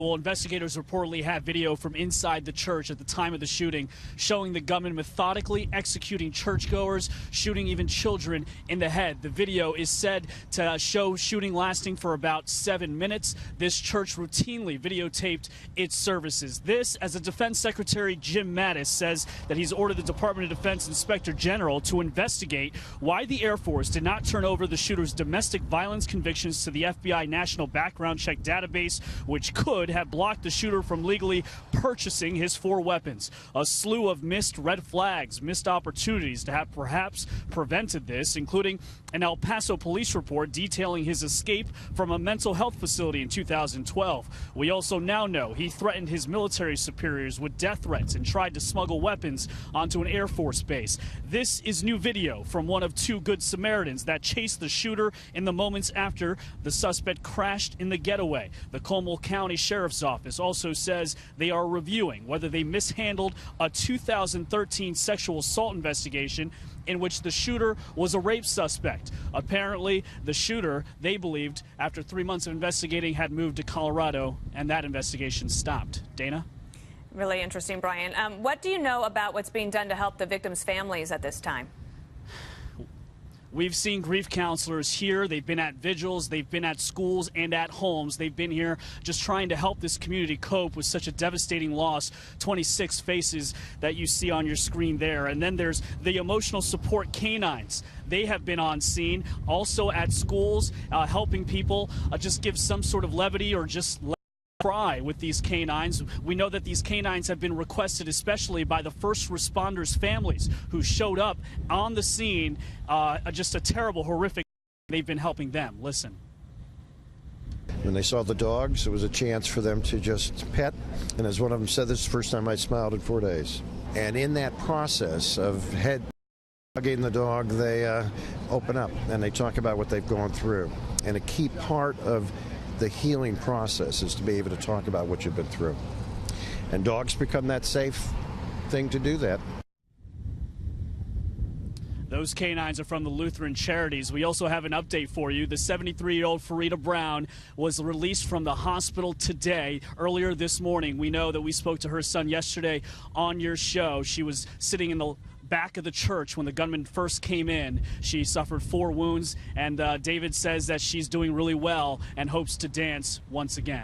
Well, investigators reportedly have video from inside the church at the time of the shooting showing the gunman methodically executing churchgoers, shooting even children in the head. The video is said to show shooting lasting for about 7 minutes. This church routinely videotaped its services. This, as a Defense Secretary Jim Mattis says that he's ordered the Department of Defense Inspector General to investigate why the Air Force did not turn over the shooter's domestic violence convictions to the FBI National Background Check Database, which could have blocked the shooter from legally purchasing his 4 weapons. A slew of missed red flags, missed opportunities to have perhaps prevented this, including an El Paso police report detailing his escape from a mental health facility in 2012. We also now know he threatened his military superiors with death threats and tried to smuggle weapons onto an Air Force base. This is new video from one of 2 Good Samaritans that chased the shooter in the moments after the suspect crashed in the getaway. The Como County Sheriff's Office also says they are reviewing whether they mishandled a 2013 sexual assault investigation in which the shooter was a rape suspect. Apparently, the shooter, they believed, after 3 months of investigating, had moved to Colorado, and that investigation stopped. Dana? Really interesting, Brian. What do you know about what's being done to help the victims' families at this time? We've seen grief counselors here. They've been at vigils, they've been at schools and at homes. They've been here just trying to help this community cope with such a devastating loss. 26 faces that you see on your screen there. And then there's the emotional support canines. They have been on scene, also at schools, helping people just give some sort of levity or just cry with these canines. We know that these canines have been requested especially by the first responders' families who showed up on the scene. Just a terrible, horrific. They've been helping them. Listen. When they saw the dogs, it was a chance for them to just pet. And as one of them said, this is the first time I smiled in 4 days. And in that process of hugging the dog, they open up and they talk about what they've gone through. And a key part of the healing process is to be able to talk about what you've been through. And dogs become that safe thing to do that. Those canines are from the Lutheran Charities. We also have an update for you. The 73-year-old Farida Brown was released from the hospital today. Earlier this morning, we know that we spoke to her son yesterday on your show. She was sitting in the back of the church when the gunman first came in. She suffered 4 wounds, and David says that she's doing really well and hopes to dance once again.